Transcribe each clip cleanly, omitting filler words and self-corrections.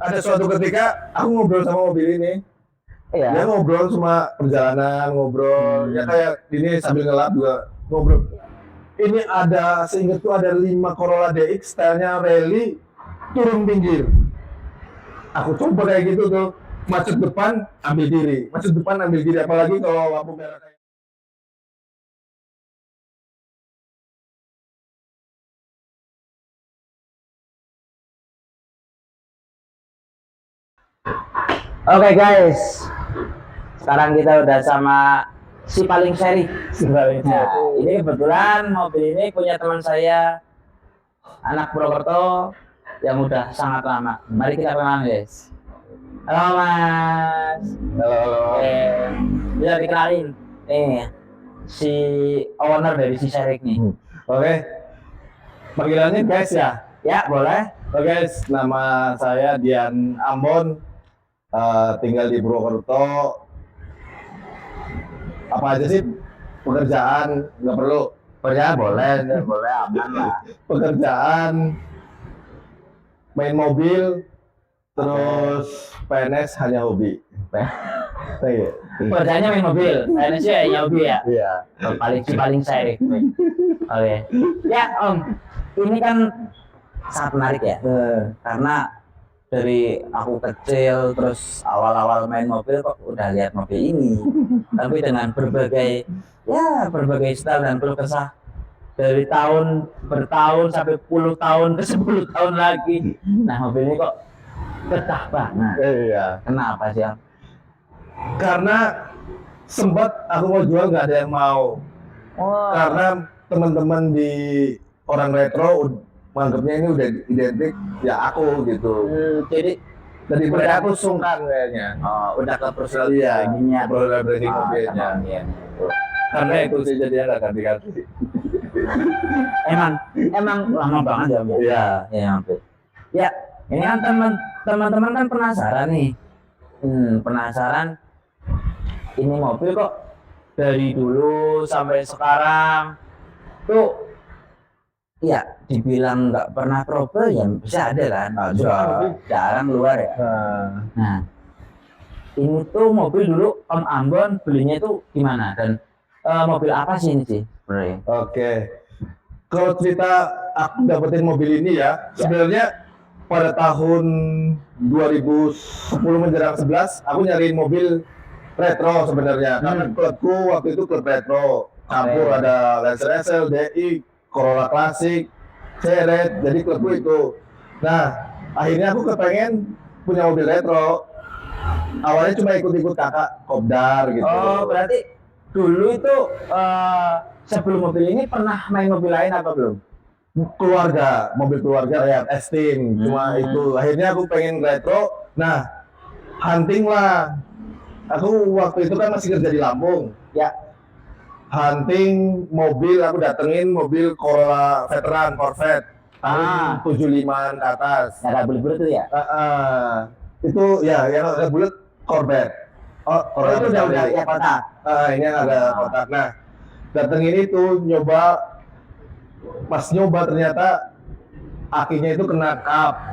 ada suatu ketika aku ngobrol sama mobil ini. Iya. Dia ngobrol cuma perjalanan, ngobrol. Ya kayak ini sambil ngelap juga ngobrol. Ini ada, seingatku ada 5 Corolla DX stylenya rally turun pinggir. Aku coba kayak gitu tuh, macet depan ambil diri, macet depan ambil diri, apalagi kalau lampu merah kayak. Oke guys, sekarang kita udah sama si paling seri. Nah, ini kebetulan mobil ini punya teman saya, anak Purwokerto yang udah sangat lama. Mari kita kenalan guys. Halo Mas. Halo. Bisa dikenalin. Nih, si owner dari si Serik nih. Oke. Panggilannya guys ya? Ya boleh. Oke guys, nama saya Dian Ambon, tinggal di Purwokerto. Apa aja sih pekerjaan? Nggak perlu. Pekerjaan boleh, boleh aman lah. Pekerjaan main mobil, terus PNS hanya hobi. Pekerjaannya main mobil, PNS ya hobi ya. Iya. Paling seri. Oke. Ya Om, ini kan sangat menarik ya. Karena dari aku kecil terus awal-awal main mobil kok udah lihat mobil ini, tapi dengan berbagai style dan keluh kesah dari tahun bertahun sampai puluh tahun ke 10 tahun lagi. Nah mobil ini kok betah banget. Iya. Kenapa sih Om? Karena sempat aku mau jual nggak ada yang mau. Karena teman-teman di orang retro menganggapnya ini udah identik ya aku gitu. Jadi Dari mereka tuh sungkan kayaknya. udah ke personal Iya, brandingnya. personal branding mobilnya. Karena itu sih jadinya nggak ganti-ganti. Emang lama banget ya Om? Iya. Ya hampir. Ya, ini kan teman-teman kan penasaran nih. Penasaran ini mobil kok dari dulu sampai sekarang tuh ya dibilang nggak pernah trouble ya bisa ada kan. Cuma mobil jarang keluar ya. Nah, ini tuh mobil dulu Om Ambon belinya itu gimana dan mobil apa sih ini sih sebenarnya? Oke. Kalau cerita aku dapetin mobil ini ya, sebenarnya pada tahun 2010 menjelang 11 aku nyariin mobil retro sebenarnya. Karena klubku waktu itu klub retro. Campur ada Lancer SL, DI, Corolla Classic, Ceret, jadi klubku itu. Nah, akhirnya aku kepengen punya mobil retro. Awalnya cuma ikut-ikut kakak Kopdar gitu. Oh, berarti dulu itu sebelum mobil ini pernah main mobil lain apa belum? Keluarga, mobil keluarga ya Estin, cuma itu. Akhirnya aku pengen retro. Nah, hunting lah. Aku waktu itu kan masih kerja di Lampung. Ya. Hunting mobil, aku datengin mobil Corolla veteran Corvette. 75-an ke atas. Ada bulat-bulat itu ya? Itu ya yang ada bulat Corvette. Corolla itu udah ya kotak. Ini yang ada kotak. Nah, datengin itu nyoba, pas nyoba ternyata akinya itu kena kap,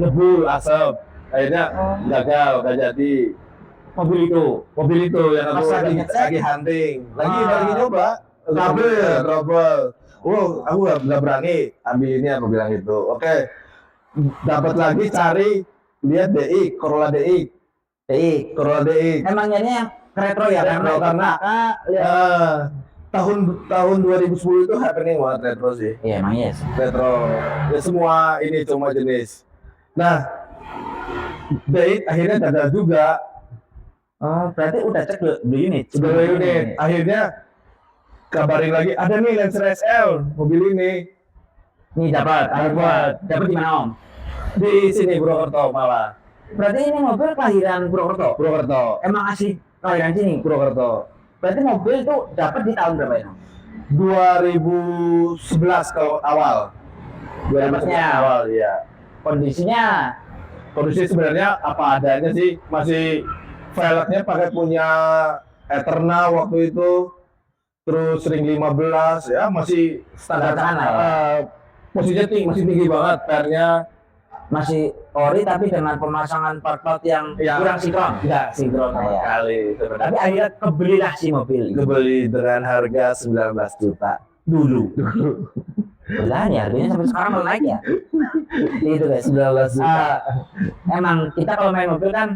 nebul asap. Akhirnya gagal, gak jadi. Mobil itu yang aku lagi hunting, lagi nyoba, trouble. Aku nggak berani ambil ini, aku bilang gitu. Oke, dapat lagi cari, lihat DI, Corolla DI. Emangnya ini yang retro ya? Karena tahun 2010 itu happening banget retro sih. Iya emang yes. Retro, ya semua ini semua jenis. Nah, DI akhirnya gagal juga. Oh, berarti udah cek dulu unit. Akhirnya kabarin lagi, ada nih Lancer SL, mobil ini. Nih dapat di mana Om? Di sini Purwokerto malah. Berarti ini mobil kelahiran Purwokerto. Emang asli kelahiran sini Purwokerto. Berarti mobil itu dapat di tahun berapa ya? 2011 kalau awal. 2011 awal ya. Kondisi sebenarnya apa adanya sih, masih velgnya pakai punya Eternal waktu itu, terus ring 15 ya, masih standar. Posisinya masih tinggi banget, pernya masih ori tapi dengan pemasangan part-part yang Ya. kurang sinkron. Nggak sinkron sama Iya. sekali. Sebenarnya. Tapi akhirnya kebelilah si mobil ini. Kebeli dengan harga 19 juta dulu. Lah ya harganya sampai sekarang malah naik ya. Itu guys. 19 juta. Emang kita kalau main mobil kan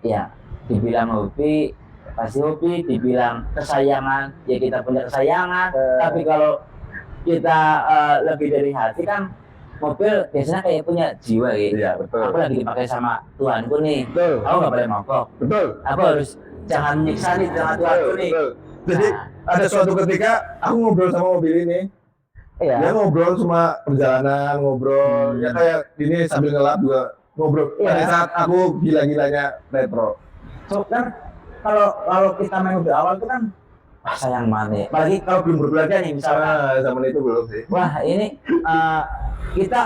ya dibilang hobi pasti hobi, dibilang kesayangan ya kita punya kesayangan. Tapi kalau kita lebih dari hati kan mobil biasanya kayak punya jiwa gitu. Iya, betul. Aku lagi dipakai sama Tuhanku nih. Betul. Aku nggak boleh mogok. Betul. Aku harus jangan menyiksa nih dengan Tuhanku nih. Jadi ada suatu ketika aku ngobrol sama mobil ini. Iya. Dia ngobrol cuma perjalanan, ngobrol. Ya kayak ini sambil ngelap juga ngobrol. Iya. Pada saat aku gila-gilanya retro. So kan kalau kita main mobil awal itu kan wah sayang banget nih. Apalagi kalau belum berkeluarga nih misalnya. Zaman itu belum sih. Wah ini kita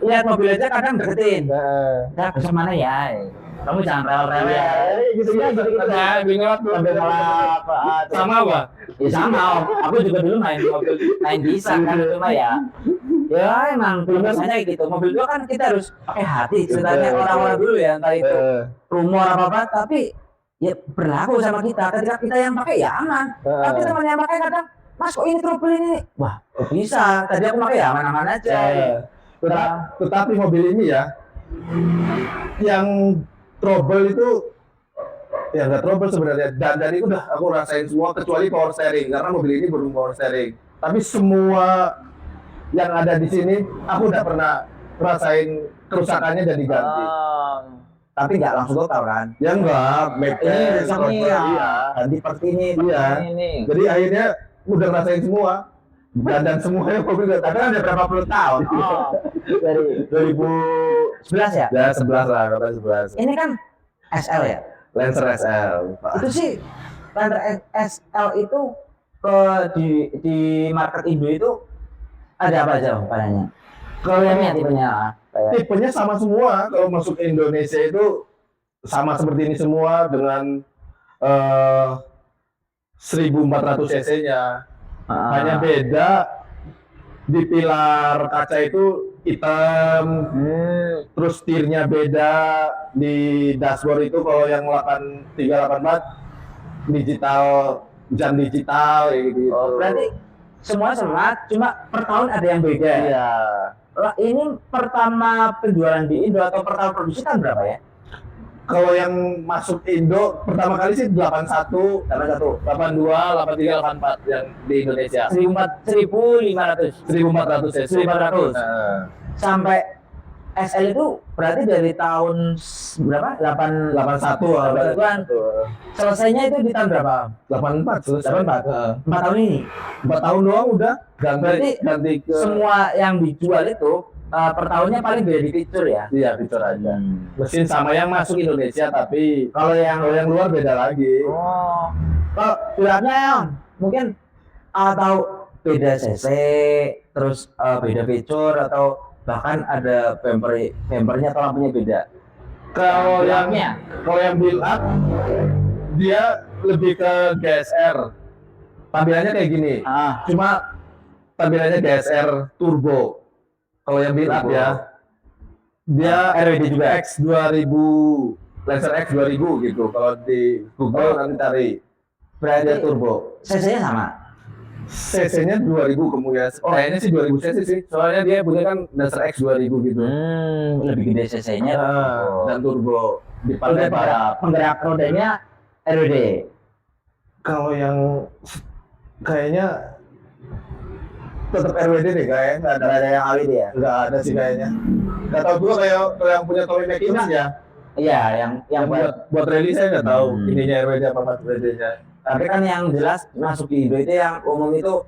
lihat mobil aja kadang deketin. Nah, ke mana ya? Kamu jangan rewel-rewel. gitu Nah, bingung sambil ngelap. Sama apa? Ya sama. Aku juga dulu main mobil, main bisa kan cuma ya. Ya emang belum biasanya kayak gitu. Mobil itu kan kita harus pakai hati. Ceritanya orang-orang dulu ya, entah itu rumor apa tapi ya berlaku sama kita. Ketika kita yang pakai ya aman. Tapi teman yang pakai kadang, Mas kok ini trouble ini? Wah, kok bisa? Tadi aku pakai ya aman-aman aja. Tetapi mobil ini ya, yang trouble itu ya nggak trouble sebenarnya. Dan itu udah aku rasain semua kecuali power steering karena mobil ini belum power steering. Tapi semua yang ada di sini aku udah pernah rasain kerusakannya dan diganti. Tapi nggak langsung total kan? Ya enggak, make Ini rusak nih ya. iya. Ganti seperti ini, Iya. ini. Jadi akhirnya udah ngerasain semua. Dan semuanya mobil udah tapi ada berapa puluh tahun. Oh, dari 2011 ya? Ya 11 lah, kata 11. Ini kan SL ya? Lancer SL. Itu sih Lancer SL itu di market Indo itu ada apa aja variannya? Kalau Tipenya tipenya kayak tipenya sama semua. Kalau masuk ke Indonesia itu sama seperti ini semua dengan 1400 cc-nya. Hanya beda di pilar kaca itu hitam, terus setirnya beda, di dashboard itu kalau yang 8384 digital, jam digital kayak gitu. Oh, berarti semua sama, cuma per tahun ada yang beda. Iya. Lah, ini pertama penjualan di Indo atau pertama produksi kan berapa ya? Kalau yang masuk Indo pertama kali sih 81, 82, 83, 84 yang di Indonesia. 1.500 1400 cc. 1.400. Sampai SL itu berarti dari tahun berapa? 81 81-an. Selesainya itu di tahun berapa? 84 selesai. 84. 4 tahun ini. 4 tahun doang udah Berarti ganti ke Semua yang dijual itu per tahunnya paling beda di fitur ya. iya fitur aja. Mesin sama yang masuk Indonesia tapi kalau yang luar beda lagi. Oh. Kalau pilotnya Om, mungkin atau beda CC, terus beda fitur atau bahkan ada bumpernya atau lampunya beda. Kalau yang Belakangnya? build up dia lebih ke GSR. Tampilannya kayak gini. Cuma tampilannya GSR turbo. Kalau yang build up Turbo. ya, dia RWD juga? X 2000, Lancer X 2000 gitu. Kalau di Google nanti cari. Berarti Dia turbo. CC-nya sama. CC-nya 2000 kemudian. Kayaknya sih 2000 cc sih. Soalnya dia punya kan Lancer X 2000 gitu. Lebih gede CC-nya. Dan turbo. Dipakai balap. Penggerak rodanya RWD. Kalau yang kayaknya tetap RWD deh kayaknya, nggak ada yang AWD ya? Nggak ada sih kayaknya. Nggak tahu juga kayak kalau yang punya Tommy McKinnon ya. Iya, yang buat rally saya nggak tahu ininya RWD apa RWD-nya. tapi kan yang jelas masuk di Indo itu yang umum itu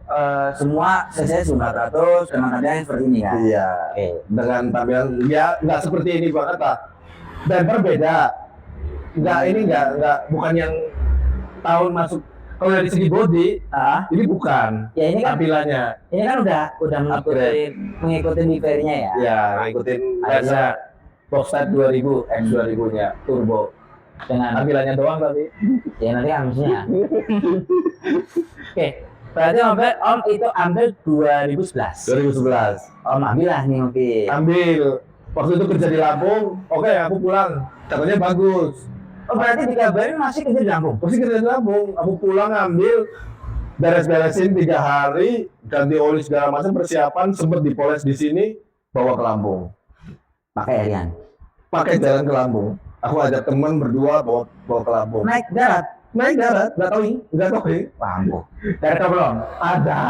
semua CC 400 dengan keadaan seperti ini kan. Iya. Oke. Dengan tampilan ya nggak seperti ini banget lah. Dan berbeda. Nggak bukan yang tahun masuk. Kalau dari segi body, ini bukan. Ya ini kan Tampilannya. ini kan udah mengikuti livernya ya. Ya, ngikutin biasa box type 2000, X 2000-nya turbo. Dengan Tampilannya doang tapi. ya nanti kan mesinnya. Oke. Berarti Om itu ambil 2011. 2011. Om ambil lah nih mobil. Ambil waktu itu kerja di Lampung, oke aku pulang, katanya bagus. Oh berarti dikabarin masih kerja di Lampung? Masih kerja di Lampung, aku pulang ambil, beres-beresin 3 hari, ganti oli segala macam persiapan, sempet dipoles di sini, bawa ke Lampung. Pakai Arian? Pakai jalan ke Lampung. Aku ajak teman berdua bawa ke Lampung. Naik darat? Naik darat, nggak tahu ini, nggak tahu ini. Lampung. Darat belum? Ada.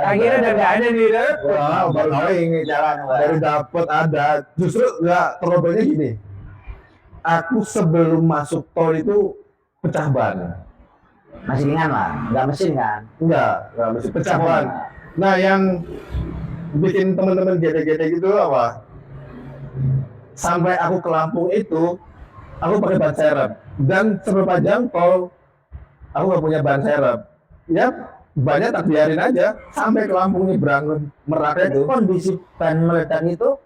Akhirnya udah nggak ada nih, deh. Wah, baru tahu ini jalan. Baru dapet ada. Justru nggak trouble-nya gini. Aku sebelum masuk tol itu pecah ban. Masih ringan lah, nggak mesin kan? Nggak mesti pecah ban. Nah, yang bikin teman-teman gede-gede gitu apa? Sampai aku ke Lampung itu, aku pakai ban serep. Dan sepanjang tol, aku nggak punya ban serep. Ya, banyak tak biarin aja sampai ke Lampung nyebrang Merak itu. Kondisi ban meledak itu?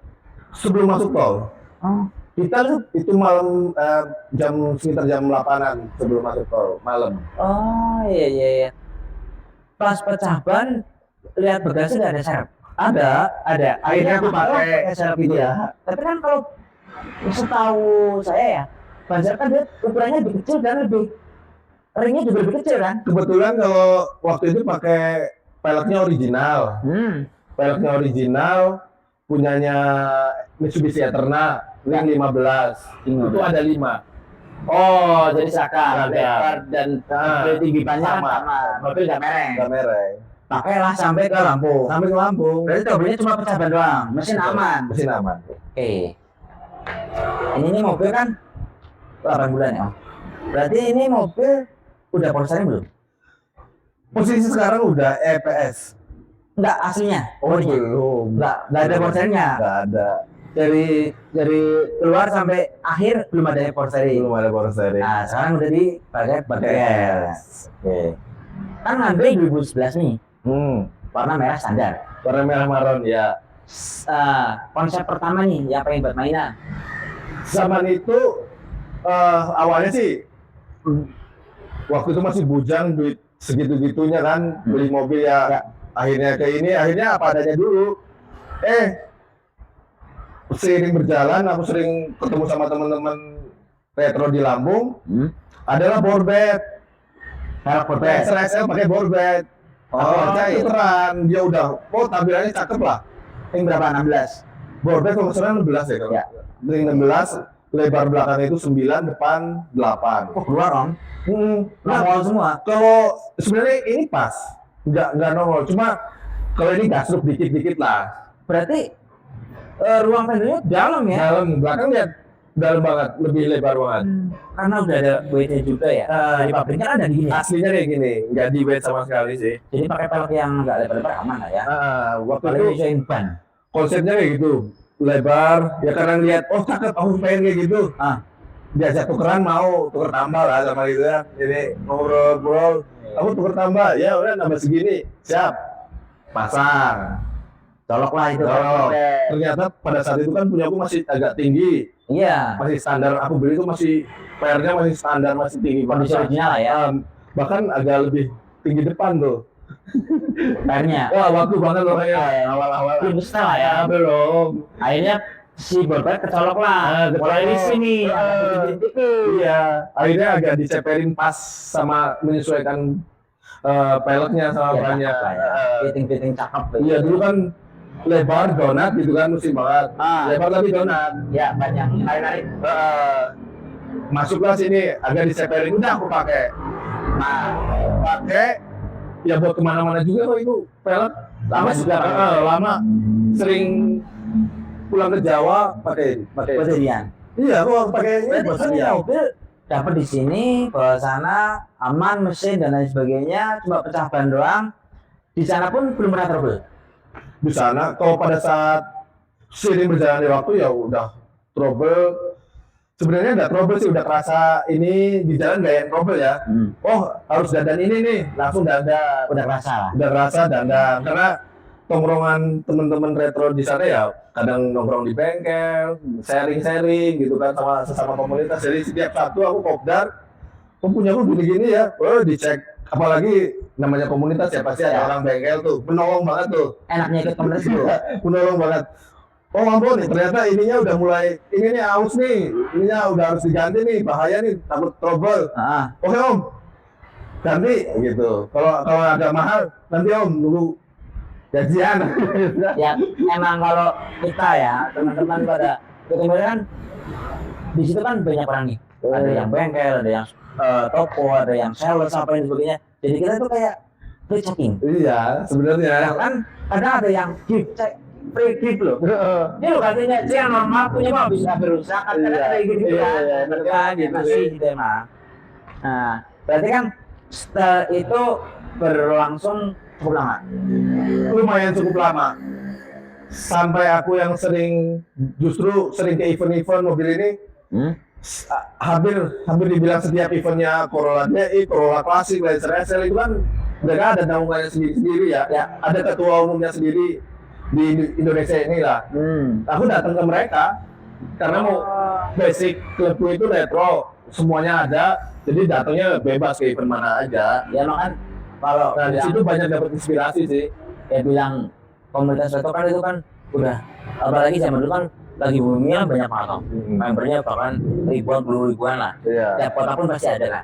Sebelum masuk tol. Oh. Kita itu malam sekitar jam 8-an sebelum masuk tol malam. Oh iya. Pas pecah ban, lihat bagasi nggak ada serep? Ada. Akhirnya aku pakai serep itu ya. Tapi kan kalau setahu saya ya, ban serep kan dia ukurannya lebih kecil dan ringnya juga lebih kecil kan? Kebetulan kalau waktu itu pakai peleknya original. Peleknya original punyanya Mitsubishi Eterna ring 15. Itu ada 5. Oh, jadi sakar, Sakar. lebar dan tinggi bannya Sama. sama. Mobil nggak mereng. Nggak mereng. Pakailah sampai ke Lampung. Sampai ke Lampung. Berarti trouble-nya cuma pecah ban doang. Mesin aman. Mesin aman. Oke. Ini mobil kan 8 bulan ya. Berarti ini mobil udah polsternya belum? Posisi sekarang udah EPS. Enggak aslinya. Oh, belum. Enggak ada polsternya. Nggak ada. Dari keluar sampai akhir belum ada polstering. Belum ada power steering. Nah, sekarang udah dipakai baterai. Oke. Kan ngambil 2011 nih. Warna merah standar. Warna merah maron ya. Konsep pertama nih yang pengen buat mainan. Zaman itu awalnya sih waktu itu masih bujang, duit segitu-gitunya kan, beli mobil ya. Akhirnya apa adanya dulu. Seiring berjalan aku sering ketemu sama teman-teman retro di Lampung. Adalah borbet. SRSL pakai borbet. Oh, itu keren. Dia udah, tampilannya cakep lah. Yang berapa? 16. Borbet kalau nggak salah 16 ya kalau. Ya. Ring 16, lebar belakang itu 9, depan 8. Oh, keluar om. Nah, Nongol semua. kalau sebenarnya ini pas, nggak nongol. Cuma kalau ini gasruk dikit-dikit lah. Berarti ruang fendernya dalam ya? Dalam, belakang lihat dalam banget, lebih lebar banget. Karena udah ada weight-nya juga ya. Di pabriknya kan ada di gini. Aslinya kayak gini, nggak di weight sama sekali sih. Jadi pakai pelek yang nggak lebar-lebar aman lah ya. Waktu Paling itu disesuaiin ban. konsepnya kayak gitu, lebar. Ya karena lihat, cakep, aku pengen kayak gitu. Diajak tukeran mau, tuker tambah lah sama gitu ya. Jadi ngobrol, aku tuker tambah, ya udah nambah segini, siap, pasang. Colok lah itu. Colok. Ternyata pada saat itu kan punya aku masih agak tinggi, Iya. masih standar. Aku beli itu masih PR-nya masih standar, masih tinggi. Kondisi original lah ya. Bahkan agak lebih tinggi depan tuh. PR-nya. Wah, waktu banget loh kayak awal-awal. Belum besar lah ya. Belum. Akhirnya si borbet kecolok lah. Kecolok. Mulai di sini. Iya. Akhirnya agak diceperin pas sama menyesuaikan peleknya sama Ya, bannya. cakep lah ya. Fitting-fitting cakep. Iya, dulu kan lebar donat gitu kan, musim banget. Lebar tapi donat. Ya, banyak. Narik-narik. Masuklah sini, agak diceperin, udah aku pakai. Nah, pakai ya buat kemana-mana juga kok itu pelek. Lama juga, Pak. lama. Sering pulang ke Jawa pakai. Kejadian. Iya, kok pakai ini Berarti buat ini dia. mobil dapat di sini, bawa sana, aman, mesin dan lain sebagainya, cuma pecah ban doang. Di sana pun belum pernah trouble. Di sana kalau pada saat seiring berjalannya waktu ya udah trouble. Sebenarnya nggak trouble sih, udah kerasa ini di jalan nggak yang trouble ya. Harus dandan ini nih, langsung dandan. Udah kerasa lah. Udah kerasa dandan karena tongkrongan teman-teman retro di sana ya kadang nongkrong di bengkel, sharing-sharing gitu kan sama sesama komunitas. Jadi setiap Sabtu aku kopdar, punya aku gini-gini ya, dicek. Apalagi namanya komunitas ya pasti ada orang bengkel tuh, penolong banget tuh. Enaknya ikut komunitas dulu. Penolong banget. oh ampun ternyata ininya udah mulai ini nih aus nih, ininya udah harus diganti nih, bahaya nih, takut trouble. Oke om, ganti gitu. Kalau agak mahal nanti om dulu gajian. Ya emang kalau kita ya teman-teman pada ketemu kan di situ kan banyak orang nih, ada yang bengkel, ada yang toko, ada yang sales apa dan sebagainya. Jadi kita tuh kayak free checking. Iya sebenarnya. Kan kadang ada yang gift check, free gift loh. Ini lo katanya sih yang normal punya mau bisa berusaha kan kadang ada yang gitu kan, gitu sih gitu emang. Nah berarti kan setelah itu berlangsung cukup lama. Lumayan cukup lama. Sampai aku yang justru sering ke event-event mobil ini, hampir dibilang setiap eventnya Corolla DI, Corolla Classic, Lancer SL itu kan mereka ada naungannya sendiri-sendiri ya. Ada ketua umumnya sendiri di Indonesia ini lah. Aku datang ke mereka karena mau basic klubku itu retro, semuanya ada, jadi datangnya bebas ke event mana aja. Ya kan kalau di situ banyak dapat inspirasi sih. Ya bilang komunitas retro kan itu kan udah, apalagi zaman dulu kan lagi boomingnya banyak banget, membernya bahkan ribuan, puluh ribuan lah. Tiap kota pun pasti ada lah.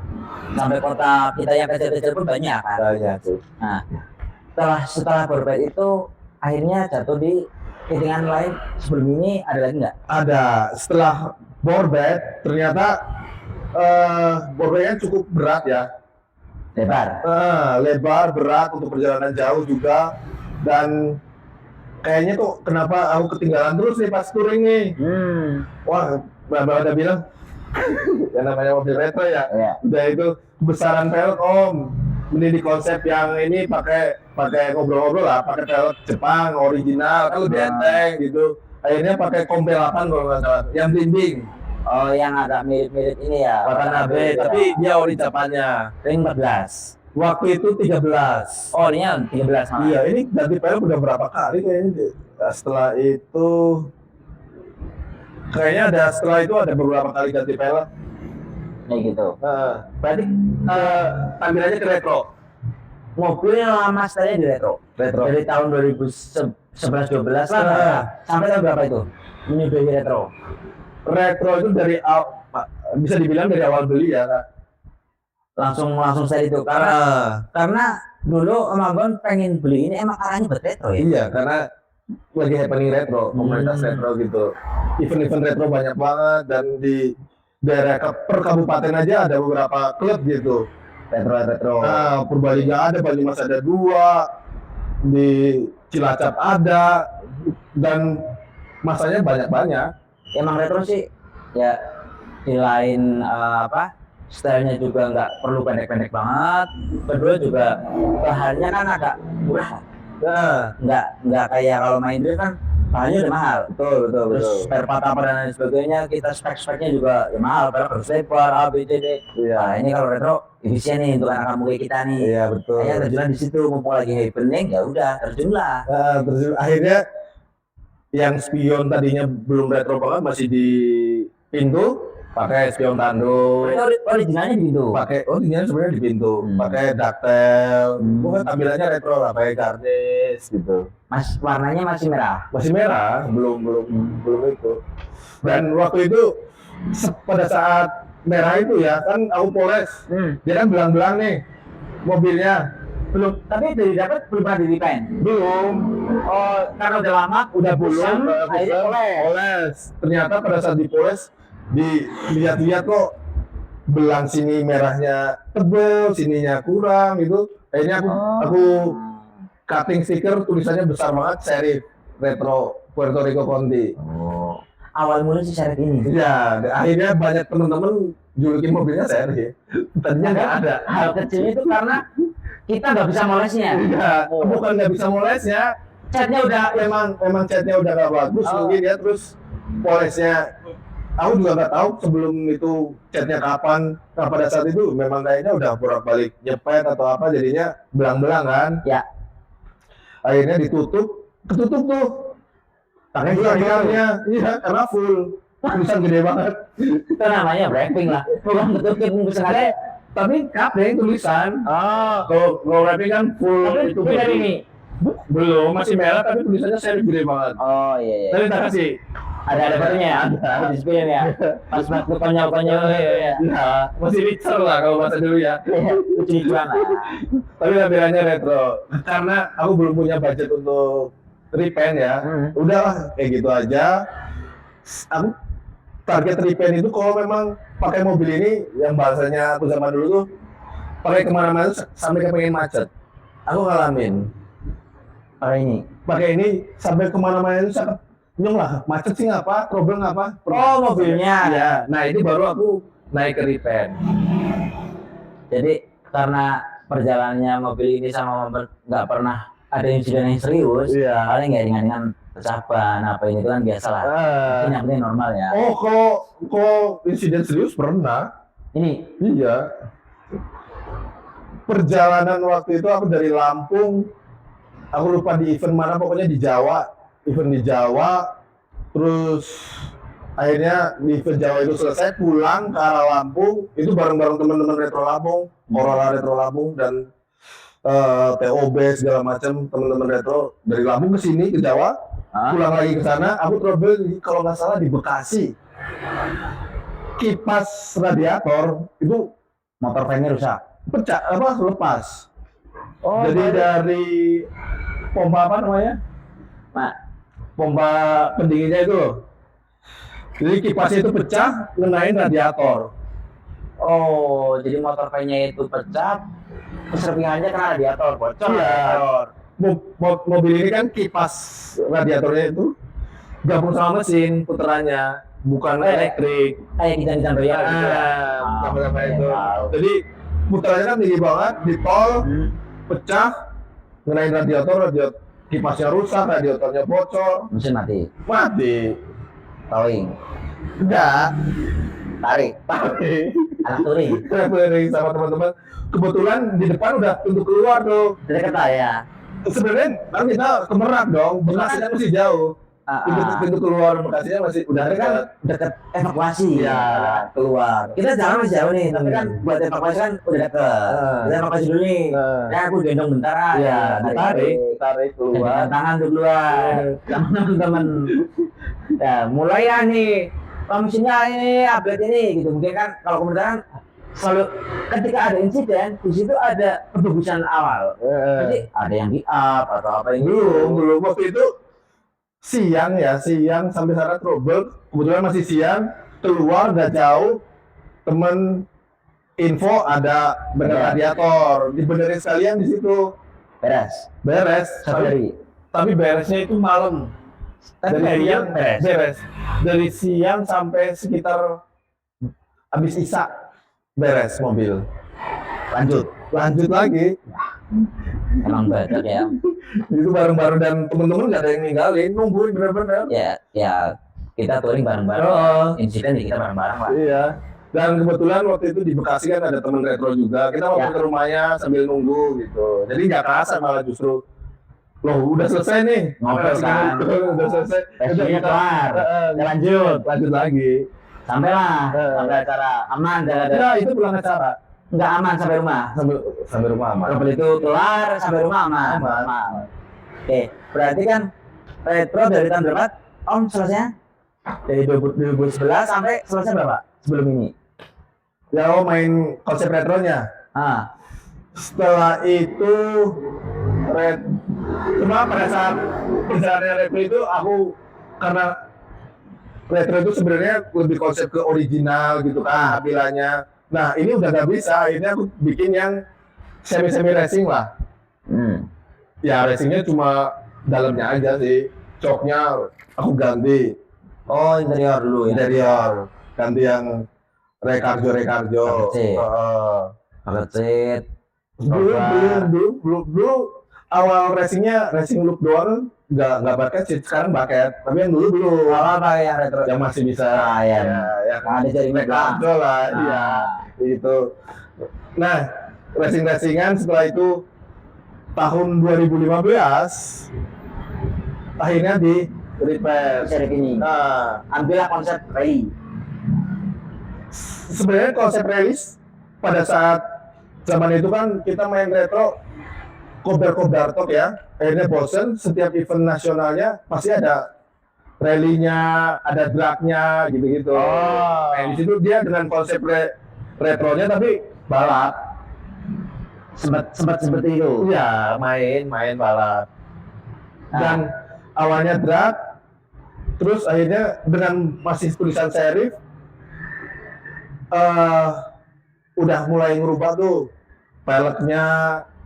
Sampai kota kita yang kecil-kecil pun banyak kan. Banyak tuh. Nah, setelah Borbet itu akhirnya jatuh di titingan lain. Sebelum ini ada lagi nggak? Ada. Setelah Borbet ternyata Borbetnya cukup berat ya. Lebar, berat untuk perjalanan jauh juga, dan kayaknya tuh kenapa aku ketinggalan terus nih pas touring nih. Wah, Bapak udah bilang yang namanya mobil retro ya. Udah itu kebesaran pelek om, ini di konsep yang ini pakai ngobrol-ngobrol lah, pakai pelek Jepang original, kan lebih enteng gitu. Akhirnya pakai Kompe 8 kalau nggak salah, yang blimbing. Oh, yang agak mirip-mirip ini ya. Watanabe, tapi dia ori Japannya. Ring 14. Waktu itu 13. Oh, ini 13 malah. Iya, ini ganti pelek udah berapa kali kayaknya. Setelah itu ada beberapa kali ganti pelek. Kayak gitu. Berarti tampilannya ke retro. Mobilnya lama style di retro. Dari tahun 2011-12 lah. Sampai tahun berapa itu? Menyudahi retro. Retro itu bisa dibilang dari awal beli ya. Langsung saya itu karena dulu Om Abon pengen beli ini emang arahnya buat retro ya. Iya, karena lagi happening retro, komunitas retro gitu. Event-event retro banyak banget, dan di daerah per kabupaten aja ada beberapa klub gitu. Retro. Nah, Purbalingga ada, Banyumas ada 2, di Cilacap ada, dan masanya banyak. Emang retro sih ya, di lain stylenya juga nggak perlu pendek-pendek banget. Kedua juga bahannya kan agak murah. Nggak kayak kalau main drift kan bahannya udah mahal. Betul. Terus spare part apa dan lain sebagainya, kita spek-speknya juga ya mahal. Padahal harus lebar, A, B, C, D. Nah ini kalau retro efisien nih untuk anak kamu kayak kita nih. Iya betul. Kayak terjun di situ, mumpung lagi happening ya udah terjunlah. Terjun. Akhirnya yang spion tadinya belum retro banget masih di pintu, pakai spion tanduk. Originalnya di pintu. Originalnya sebenarnya di pintu. Pakai ductile. Pokoknya tampilannya retro lah, pakai garnish gitu. Warnanya masih merah. Masih merah, belum itu. Dan waktu itu pada saat merah itu ya kan aku poles. Dia kan belang-belang nih mobilnya. Belum, tapi dari dapat belum pernah di-repaint? Belum. Oh, karena udah lama, udah bosan, akhirnya poles. Ternyata pada saat dipoles, dilihat-lihat kok belang sini merahnya tebel, sininya kurang gitu. Akhirnya aku cutting stiker, tulisannya besar banget, serif retro Puerto Rico Conti. Awal mula sih serif ini. Iya, akhirnya banyak teman-teman julukin mobilnya serif. Tadinya nggak ada. Hal kecil itu karena kita nggak bisa molesnya. Iya, bukan nggak bisa molesnya. Catnya udah memang catnya udah nggak bagus mungkin ya, terus polesnya. Aku juga nggak tahu sebelum itu catnya kapan. Nah pada saat itu memang kayaknya udah bolak-balik nyepet atau apa, jadinya belang-belang kan. Ya. Akhirnya ketutup tuh. Pakai gelarnya, iya karena full. Tulisan gede banget. Itu namanya wrapping lah. Bukan ketutup sengaja. Tapi kabel tulisan. Kalau wrapping kan full. Tapi itu dari ini. Belum, masih merah tapi tulisannya seri gede banget. Oh iya iya. Tadi tak kasih. Ada fotonya ya? Ada di spill ya. Pas waktu konyol-konyol ya. Ya, masih Witcher lah kalau bahasa dulu ya. Lucu-lucuan lah. Tapi tampilannya retro. Karena aku belum punya budget untuk repaint ya. Udahlah kayak gitu aja. Aku target repaint itu kalau memang pakai mobil ini yang bahasanya aku zaman dulu tuh pakai kemana-mana tuh sampai kepengen macet. Aku ngalamin pakai ini sampai kemana-mana itu sampai nyong lah macet sih ngapa, problem ngapa? Oh mobilnya. Ya, nah ini baru aku naik ke repaint. Jadi karena perjalanannya mobil ini sama mobil nggak pernah ada insiden yang serius, Iya. paling nggak ringan-ringan pecah ban apa ini itu kan biasa lah. Ini yang penting normal ya. Oh, kalau insiden serius pernah. Ini Iya. Perjalanan waktu itu aku dari Lampung, aku lupa di event mana, pokoknya di Jawa, terus akhirnya di event Jawa itu selesai, pulang ke arah Lampung, itu bareng-bareng teman-teman Retro Lampung, Corolla Retro Lampung dan TOB segala macam teman-teman Retro dari Lampung ke sini ke Jawa, pulang lagi ke sana, aku trouble kalau nggak salah di Bekasi, kipas radiator itu motor fan-nya rusak. pecah lepas. Oh, Jadi dari pompa apa namanya? Mak. Pompa pendinginnya itu loh. Jadi kipasnya itu pecah, ngenain radiator. Oh, jadi motor fan-nya itu pecah, keserpingannya kena radiator, bocor. Iya. Mobil ini kan kipas radiatornya itu gabung sama mesin puterannya, bukan elektrik. Kayak kita doyan gitu ya. Sama-sama itu. Tahu. Jadi puterannya kan tinggi banget di tol, pecah, ngenain radiator, kipasnya rusak, radiatornya bocor, Mesin mati. towing. Enggak, Tarik. tapi Anak touring. traveling sama teman-teman. Kebetulan di depan udah pintu keluar tuh. Dekat lah ya. Sebenarnya kan kita ke Merak dong, Bekasinya masih jauh. Pintu keluar Bekasinya masih udah Tapi kan dekat. deket evakuasi. Iya, keluar. Kita jalan masih jauh nih, tapi kan buat evakuasi kan udah deket. Kita evakuasi dulu nih. Ya aku gendong bentar ah. Iya, tarik tarik keluar. Gandengan tangan tuh keluar. Sama teman-teman. Ya, mulai ya nih. Mesinnya ini update ini gitu. Mungkin kan kalau komentar kan selalu ketika ada insiden di situ ada perbagusan awal. Jadi ada yang di up atau apa yang Belum waktu itu siang sampai sana trouble, kebetulan masih siang, keluar nggak jauh, temen info ada bener radiator, dibenerin sekalian di situ, beres, tapi beresnya itu malam, dari siang beres, dari siang sampai sekitar habis isak beres mobil, lanjut lagi. Emang badak ya. Itu bareng-bareng dan temen-temen nggak ada yang ninggalin, nungguin bener-bener. Ya kita touring bareng-bareng. Insiden kita bareng-bareng lah. Iya. Dan kebetulan waktu itu di Bekasi kan ada temen retro juga. Kita mampir ke rumahnya sambil nunggu gitu. Jadi nggak kerasa malah justru. Loh udah selesai nih. Ngobrol kan. Udah selesai. Udah Kita kelar. ya lanjut lagi. Sampai acara aman. Nah itu pulang acara. Nggak aman sampai rumah. Sampai rumah aman. Trouble itu kelar sampai rumah aman. Oke, berarti kan retro dari tahun berapa Om selesainya? Dari 2011 sampai selesai berapa sebelum ini? Ya main konsep retronya. Setelah itu cuma pada saat perjalanan retro itu aku karena retro itu sebenarnya lebih konsep ke original gitu kan tampilannya. Nah ini udah nggak bisa, akhirnya aku bikin yang semi racing lah. Ya racingnya cuma dalamnya aja sih, joknya aku ganti. Oh interior dulu ya. Interior ganti yang rekarjo. Recet. Dulu awal racingnya racing loop doang, nggak bucket seat, sekarang bucket. Tapi yang dulu belum. Awal pakai yang retro. Yang masih bisa. yang ada jaring rekarjo lah. Iya. Itu. Nah, racingan setelah itu tahun 2015 akhirnya di repair. Seri ini. Ambillah konsep rally. Sebenarnya konsep rally pada saat zaman itu kan kita main retro kobar tok ya. Akhirnya bosen, setiap event nasionalnya pasti ada rally-nya, ada drag-nya gitu-gitu. Oh. Nah, di situ dia dengan konsep retronya tapi balap. sempat seperti itu. Iya, main balap. Dan awalnya drag, terus akhirnya dengan masih tulisan serif, udah mulai ngerubah tuh peleknya,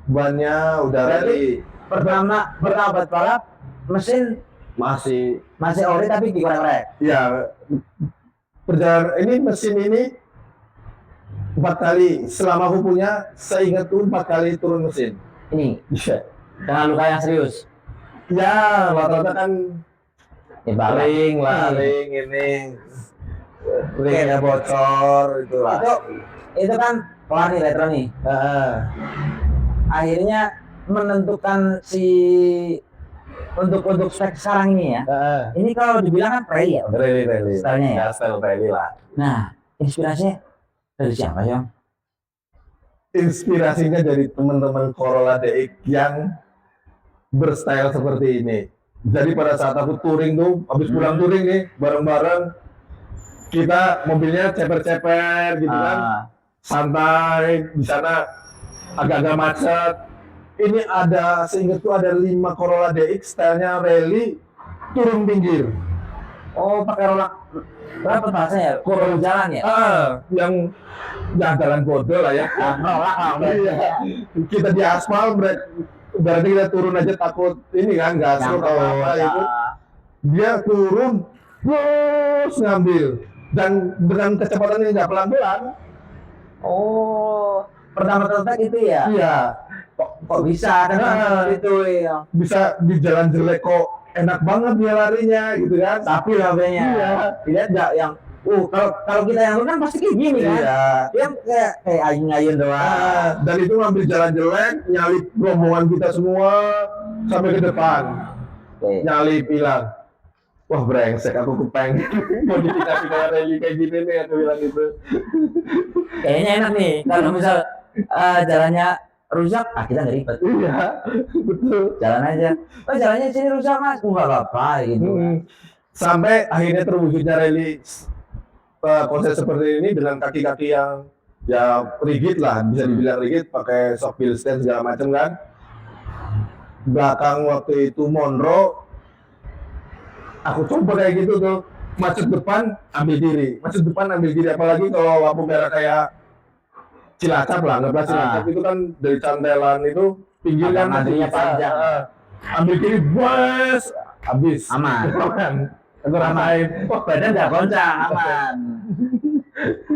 bannya udah rally. Pertama buat balap mesin Masih, ori tapi dikorek-korek. ya perjalanan ini mesin ini 4 kali selama aku punya, saya ingat tuh 4 kali turun mesin. Ini Iya. dengan luka yang serius. Ya, rata-rata kan Balap. ring ini ringnya bocor itulah. Itu kan kelar nih retro nih. Akhirnya menentukan si untuk spek sekarang ini ya. Ini kalau dibilang kan rally ya. Rally. Stylenya ya. Ya, style rally lah. Nah, inspirasinya dari siapa sih, Om? Inspirasinya dari teman-teman Corolla DX yang berstyle seperti ini. Jadi pada saat aku touring tuh, habis pulang touring nih, bareng-bareng kita mobilnya ceper-ceper gitu kan, santai di sana agak-agak macet. Ini ada, seingatku ada 5 Corolla DX stylenya rally turun pinggir. Oh, pakai rolak berapa bahasanya ya? Kurang jalan ya? Yang jalan bodoh lah ya. Rolak lah. Iya. Kita di aspal, berarti kita turun aja takut ini kan, gasur atau apa itu. Dia turun, terus ngambil dan dengan kecepatan yang nggak pelan-pelan. Oh, pertama terletak itu ya? Iya. Kok bisa kan itu ya? Bisa di jalan jelek kok enak banget dia larinya gitu kan. Tapi labenya. Iya. Tidak enggak yang kalau kita yang kan pasti kayak gini kan. Iya. Dia kayak ayun-ayun doang. Dan itu ngambil jalan jelek, nyalip rombongan kita semua sampai ke depan. Nyalip hilang. Wah brengsek, aku kepengen modifikasi kayak rally kayak gini nih, aku bilang gitu. Kayaknya enak nih kalau misal jalannya rusak, kita nggak ribet. Iya, betul. Jalan aja. Oh jalannya sini rusak mas, nggak apa-apa gitu. Sampai akhirnya terwujudnya rally konsep seperti ini dengan kaki-kaki yang ya rigid lah, bisa dibilang rigid, pakai shock wheel stand segala macam kan. Belakang waktu itu Monroe, aku coba kayak gitu tuh, macet depan ambil diri, apalagi kalau lampu merah kayak Cilacap lah, nggak Cilacap itu kan dari cantelan itu pinggir kan antrinya panjang. Ambil kiri, bos, habis. Aman. Aku rasain, wah badan nggak goncang, aman.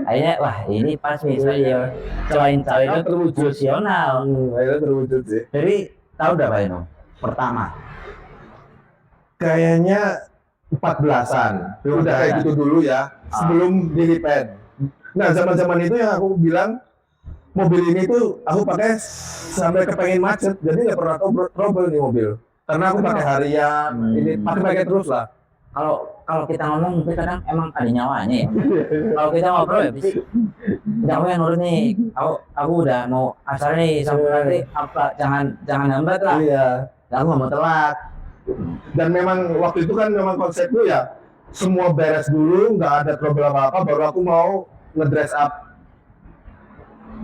Akhirnya wah ini pas nih saya selain cawe itu terwujud nasional. Akhirnya terwujud sih. Jadi tahun berapa ini? Pertama. Kayaknya 14-an. Udah kayak gitu dulu ya, sebelum di repaint. Nah zaman-zaman itu yang aku bilang mobil ini tuh aku pakai sampai kepengen macet, jadi nggak pernah trouble nih mobil. Karena aku pakai harian, ini pakai terus lah. Kalau kita ngomong mungkin kadang emang ada nyawanya ya. Kalau kita ngobrol ya pasti kamu yang nurut nih. Aku udah mau asal nih sampai nanti apa jangan lambat lah. Iya. Aku nggak mau telat. Dan memang waktu itu kan memang konsep lu ya semua beres dulu, nggak ada trouble apa-apa, baru aku mau ngedress up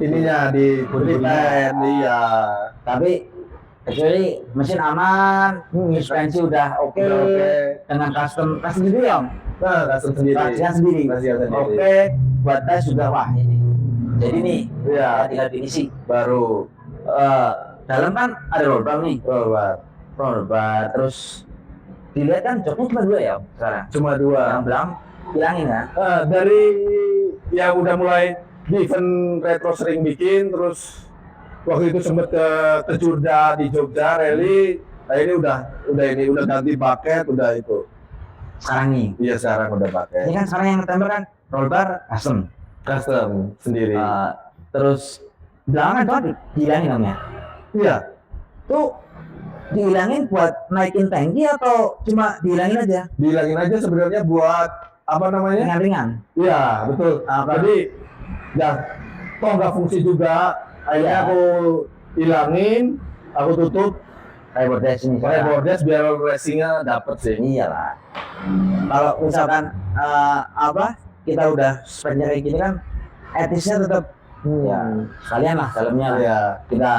ininya di repaint. Iya. Tapi actually mesin aman, suspensi udah oke, dengan custom sendiri ya, Nah, custom sendiri. Racikan sendiri. Oke, buat tes juga wah ini. Jadi nih, Iya. tinggal finishing. Baru Dalam kan ada roll bar nih, roll bar, terus dilihat kan joknya cuma 2 ya sekarang. Cuma 2. Yang belakang hilangin kan? Dari yang udah mulai di event retro sering bikin, terus waktu itu sempet ke Jogja, di Jogja rally. Nah ini udah ganti paket, udah itu. Sekarang nih. Iya sekarang udah paket. Ini kan sekarang yang ditambah kan roll bar Custom sendiri. Terus belakang kan dihilangin namanya. Iya. Tuh dihilangin buat naikin tangki atau cuma dihilangin aja? Dihilangin aja sebenarnya buat apa namanya? Ringan-ringan. Iya betul. Jadi ya toh nggak fungsi juga. Akhirnya aku hilangin, aku tutup Pakai bordes ini. pakai bordes biar racingnya dapet sih. Iyalah. Kalau misalkan kita udah speknya kayak gini kan, etisnya tetap ya sekalian lah dalamnya lah. Iya. Kita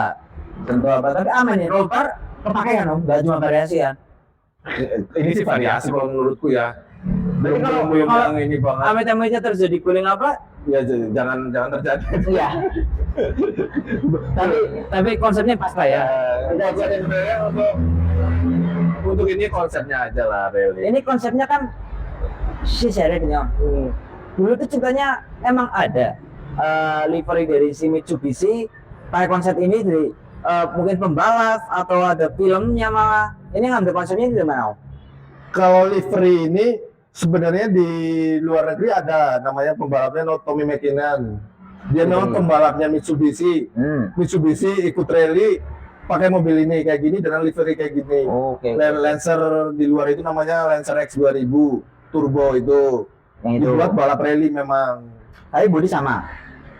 tentu tapi aman nih, roll bar kepake kan om, nggak cuma variasi kan. Ini sih variasi kalau menurutku ya. Belum kalau- belum kalau- yang ini banget. Amit-amitnya terjadi guling Ya jangan terjadi. Iya. tapi konsepnya pas lah ya. Udah jadi sebenarnya untuk ini konsepnya aja lah really. Ini konsepnya kan si seret nih om. Dulu tuh ceritanya emang ada livery dari si Mitsubishi pakai konsep ini dari mungkin pembalap atau ada filmnya malah. Ini ngambil konsepnya dari mana om? Kalau livery ini sebenarnya di luar negeri ada namanya pembalapnya Tommy McKinnon. Dia memang pembalapnya Mitsubishi. Mitsubishi ikut rally pakai mobil ini kayak gini dengan livery kayak gini. Oke. Lancer di luar itu namanya Lancer X2000 turbo itu. Yang itu. Dibuat balap rally memang. Tapi bodi sama.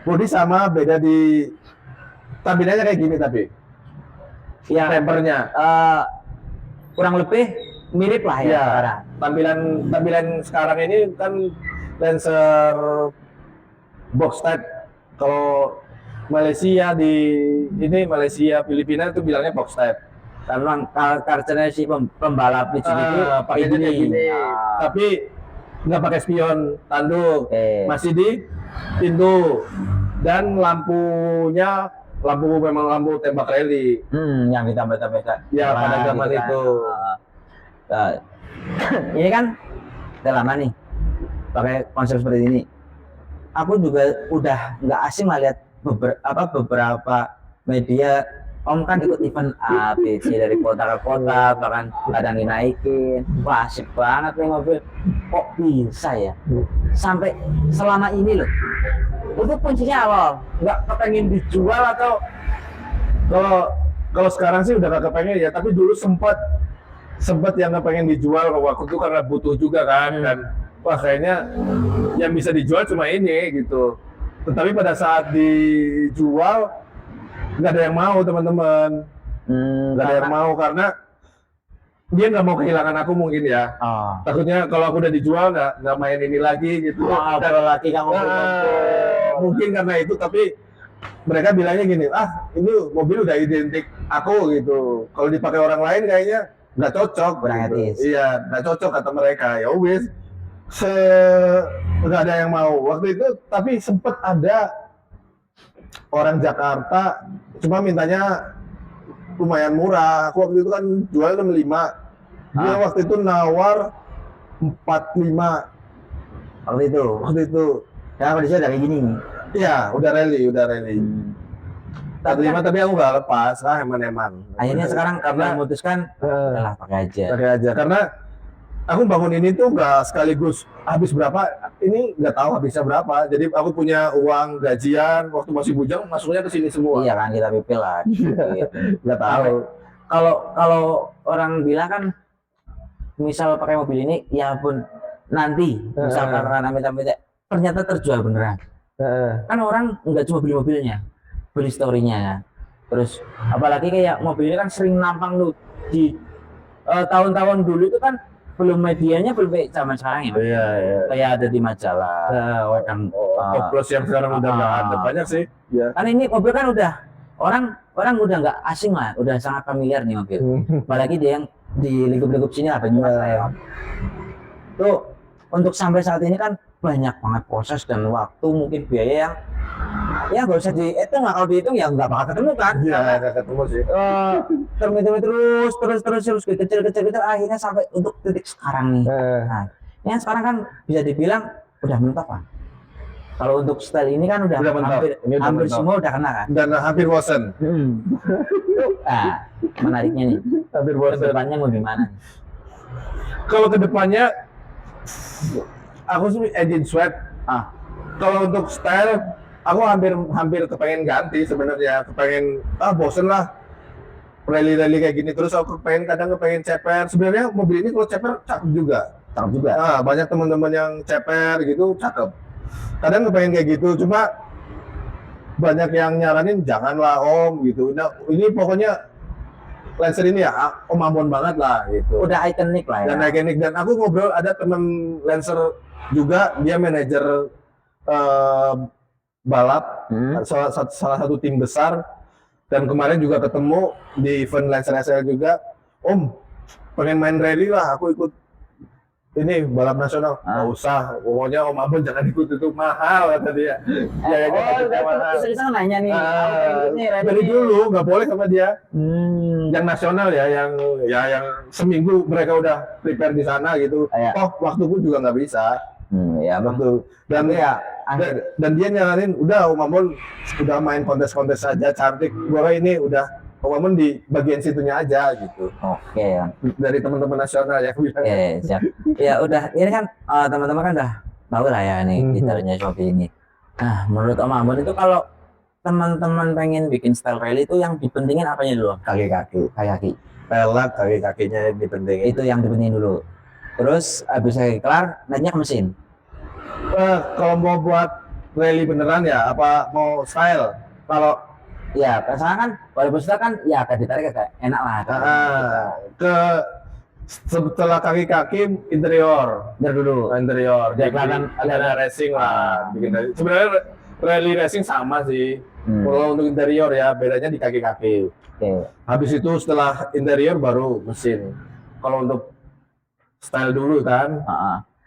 Bodi sama, beda di tampilannya kayak gini tapi Ya. tempernya. Kurang lebih mirip lah ya. Ya, sekarang. tampilan sekarang ini kan Lancer box type. Kalau Malaysia Malaysia Filipina itu bilangnya box type. Karena karakternya si pembalap Mitsubishi Pakainya kayak gini. Tapi nggak pakai spion tanduk, masih di pintu dan lampunya memang lampu tembak rally. Yang ditambah-tambah. Ya pada zaman gitu kan. itu. Ini kan udah lama nih pakai konsep seperti ini. Aku juga udah nggak asing lah lihat beberapa media. Om kan ikut event A, B, C dari kota ke kota, bahkan kadang dinaikin. Wah, asik banget nih mobil. Kok bisa ya? Sampai selama ini loh. Itu kuncinya awal. Nggak kepengen dijual atau kalau sekarang sih udah gak kepengen ya, tapi dulu sempat yang kepengen dijual waktu itu karena butuh juga kan. Dan wah kayaknya yang bisa dijual cuma ini gitu. Tetapi pada saat dijual nggak ada yang mau teman-teman. Nggak ada yang mau karena dia nggak mau kehilangan aku mungkin ya. Takutnya kalau aku udah dijual nggak main ini lagi gitu. Kalau lagi kamu Mungkin karena itu, tapi mereka bilangnya gini, ini mobil udah identik aku gitu. Kalau dipakai orang lain kayaknya nggak cocok. Kurang gitu. etis. Iya, nggak cocok kata mereka. Ya wis, nggak ada yang mau. Waktu itu tapi sempet ada orang Jakarta cuma mintanya lumayan murah. Aku waktu itu kan jual 65. Dia waktu itu nawar 45. Waktu itu. Ya kondisinya udah kayak gini. Iya, udah rally. 45 tapi aku nggak lepas, eman-eman. Akhirnya sekarang karena memutuskan lah pakai aja. Karena aku bangun ini tuh nggak sekaligus habis berapa, ini nggak tahu habisnya berapa. Jadi aku punya uang gajian waktu masih bujang masuknya ke sini semua. Iya kan, kita pipil lah. Nggak tahu. Kalau orang bilang kan misal pakai mobil ini ya pun nanti misalkan karena amit-amit ternyata terjual beneran. Kan orang nggak cuma beli mobilnya, beli storynya. Terus apalagi kayak mobil ini kan sering nampang lu di tahun-tahun dulu itu kan belum medianya belum kayak zaman sekarang ya. Iya. Kayak ada di majalah. Kadang Plus yang sekarang udah nggak ada banyak sih. Ya. kan ini mobil kan udah orang udah nggak asing lah, udah sangat familiar nih mobil. Apalagi dia yang di lingkup-lingkup sini lah Banyumas lah ya. Tuh untuk sampai saat ini kan banyak banget proses dan waktu, mungkin biaya yang ya nggak usah dihitung lah, kalau dihitung ya nggak bakal ketemu kan. Iya, nggak ketemu sih. Terus kecil akhirnya sampai untuk titik sekarang nih. Nah, yang sekarang kan bisa dibilang udah mentok kan. Kalau untuk style ini kan udah mentok. Ini udah hampir mentok. semua udah kena kan. Dan hampir bosen. Nah, menariknya nih. Hampir bosen. Kedepannya mau gimana? Kalau kedepannya, aku sih engine sweat. Kalau untuk style, aku hampir kepengen ganti sebenarnya. Kepengen bosen lah rally kayak gini. Terus aku kepengen ceper. Sebenarnya mobil ini kalau ceper cakep juga. Banyak teman-teman yang ceper gitu cakep. Kadang kepengen kayak gitu. Cuma banyak yang nyaranin janganlah om gitu. Nah, ini pokoknya Lancer ini ya Om Ambon banget lah gitu. Udah ikonik lah ya. Dan ikonik, dan aku ngobrol ada teman Lancer juga, dia manajer balap salah satu tim besar, dan kemarin juga ketemu di event Lancer SL juga. Om, pengen main rally lah, aku ikut ini balap nasional. Nggak usah, pokoknya Om Ambon jangan ikut, itu mahal kata dia. Bisa nanya nih. Dari dulu nggak boleh sama dia. Yang nasional ya, yang seminggu mereka udah prepare di sana gitu. Oh, waktuku juga nggak bisa. Ya betul. Dan dan dia nyaranin, udah Om Ambon udah main kontes-kontes aja cantik. Gua ini udah Om Ambon di bagian situnya aja gitu. Oke. Dari teman-teman nasional ya. Oke, siap. Ya udah, ini kan teman-teman kan udah tahu lah ya nih gitarnya Shopee ini. Nah, menurut Om Ambon itu kalau teman-teman pengen bikin style rally itu yang dipentingin apanya dulu? Kaki-kaki. Pelak, kaki-kakinya dipentingin. Itu yang dipentingin dulu. Terus habis saya kelar, naiknya ke mesin. Kalau mau buat rally beneran ya, apa mau style? Kalau ya, karena kan walaupun sudah kan ya agak ditarik agak enak lah. Ke setelah kaki-kaki interior dulu. Interior. Dia ada racing lah. Bikin sebenarnya rally racing sama sih. Kalau untuk interior ya, bedanya di kaki-kaki. Habis itu setelah interior baru mesin. Kalau untuk style dulu kan.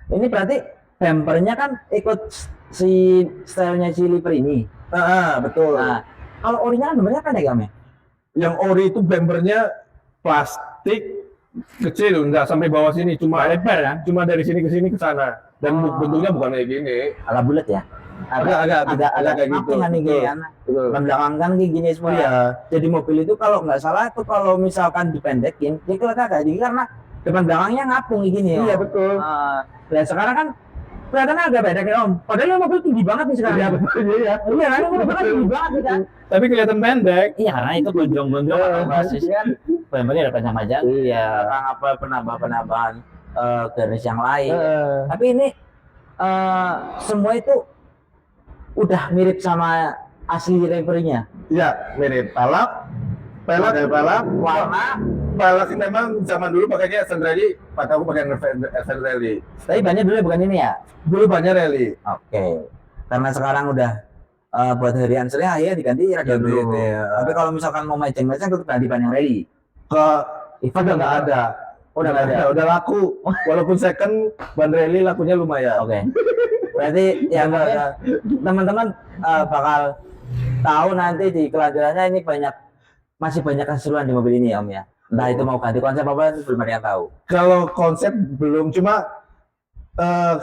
Ini berarti bumpernya kan ikut si stylenya si Liver ini. Betul. Nah, kalau orinya kan bumpernya pendek ya, Yang ori itu bumpernya plastik kecil, nggak sampai bawah sini, cuma lebar kan? Cuma dari sini ke sini ke sana. Dan bentuknya bukan kayak gini. Ala bulat ya? Agak kayak gitu. Kan belakang kan kayak gini semua. Iya. Jadi mobil itu kalau nggak salah itu kalau misalkan dipendekin, dia kelihatan kayak gini karena depan belakangnya ngapung kayak gini. Iya betul. Dan sekarang kan kelihatannya agak beda kan Om. Padahal mobil tinggi banget nih sekarang. Iya betul. Iya. Iya kan mobil tinggi banget nih kan. Tapi kelihatan pendek. Iya karena itu gonjong-gonjong basis kan. Bumpernya ada panjang aja. Iya. Apa penambahan garis yang lain. Tapi ini semua itu udah mirip sama asli refernya. Iya, mirip. Pelak, warna. Pelak sih memang zaman dulu pakainya Evan Rally, aku pakai Evan Rally. Tapi banyak dulu bukan ini ya? Dulu banyak rally. Oke. Karena sekarang udah buat harian sering ya diganti radio dulu. Tapi kalau misalkan mau matching-matching itu ganti ban yang rally. Ke event udah nggak ada. Udah laku. Walaupun second, ban rally lakunya lumayan. Oke. Berarti ya teman-teman bakal tahu nanti di kelanjutannya ini masih banyak keseruan di mobil ini Om ya. Entah itu mau ganti konsep apa itu belum ada yang tahu. Kalau konsep belum, cuma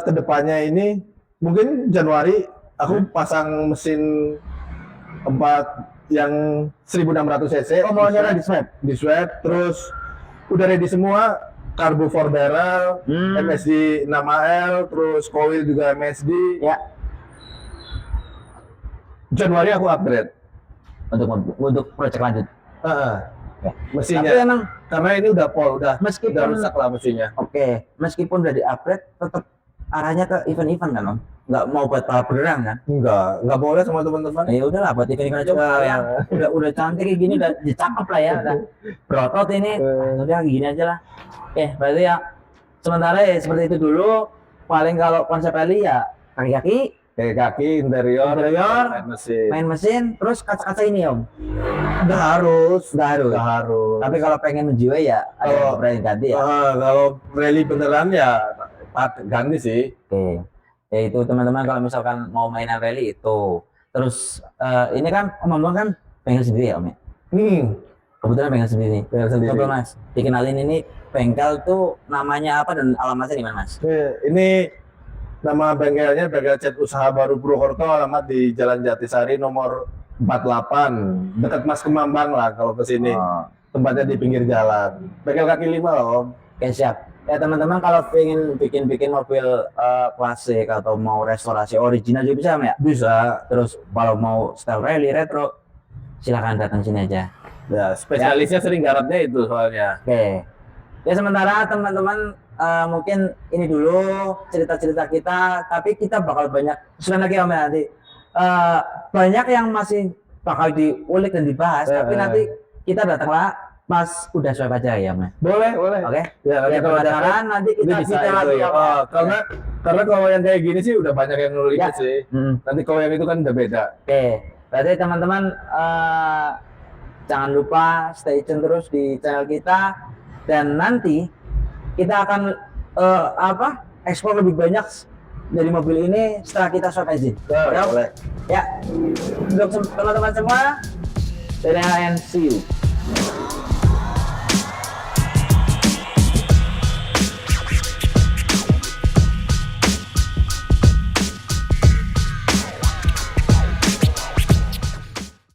kedepannya ini mungkin Januari aku pasang mesin 4 yang 1600 cc. Oh, mau nyala di swap, terus udah ready semua. Karbo 4 barrel, MSD 6AL, terus coil juga MSD. Ya. Januari aku upgrade untuk proyek lanjut. Ya. Mesinnya. Tapi emang karena ini udah meskipun udah rusak lah mesinnya. Oke, meskipun udah di-upgrade tetap arahnya ke event-event kan Om? Nggak mau buat balap beneran kan? Nggak boleh sama teman-teman. Ya udahlah buat event-event aja yang udah cantik kayak gini, udah cakep lah ya, udah berotot ini. Udah gini aja lah. Berarti ya sementara ya seperti itu dulu. Paling kalau konsep rally ya kaki-kaki, interior, main mesin, terus kaca-kaca ini Om. Nggak harus. Tapi kalau pengen menjiwai ya ada berani ganti ya. Kalau rally beneran ya ganti sih. Oke. Ya itu teman-teman kalau misalkan mau mainan rally itu. Terus ini kan Om kan pengen sendiri ya Om ya. Kebetulan pengen sendiri. Coba Mas, dikenalin ini bengkel tuh namanya apa dan alamatnya di mana Mas? Ini nama bengkelnya Bengkel Cat Usaha Baru Purwokerto, alamat di Jalan Jatisari nomor 48, dekat Mas Kemambang lah kalau ke sini. Tempatnya di pinggir jalan. Bengkel kaki 5 loh Om. Oke, siap. Ya teman-teman kalau pengen bikin mobil klasik atau mau restorasi original juga bisa Om ya? Bisa. Terus kalau mau style rally retro silakan datang sini aja. Ya, spesialisnya sering garapnya itu soalnya. Oke. Ya sementara teman-teman mungkin ini dulu cerita-cerita kita, tapi kita bakal banyak sudah lagi Om ya nanti. Banyak yang masih bakal diulik dan dibahas, tapi nanti kita datanglah pas udah swipe aja ya Mas. Boleh, boleh. Oke. Ya, nanti Ya kalau ada penasaran nanti ini kita bisa detail itu lagi ya. ya. Mas. Oh, karena kalau yang kayak gini sih udah banyak yang nulis Ya. sih. Hmm. Nanti kalau yang itu kan udah beda. Oke, berarti teman-teman jangan lupa stay tune terus di channel kita dan nanti kita akan ekspor lebih banyak dari mobil ini setelah kita swap engine. Boleh, boleh. Ya, untuk teman-teman semua, dadah and see you.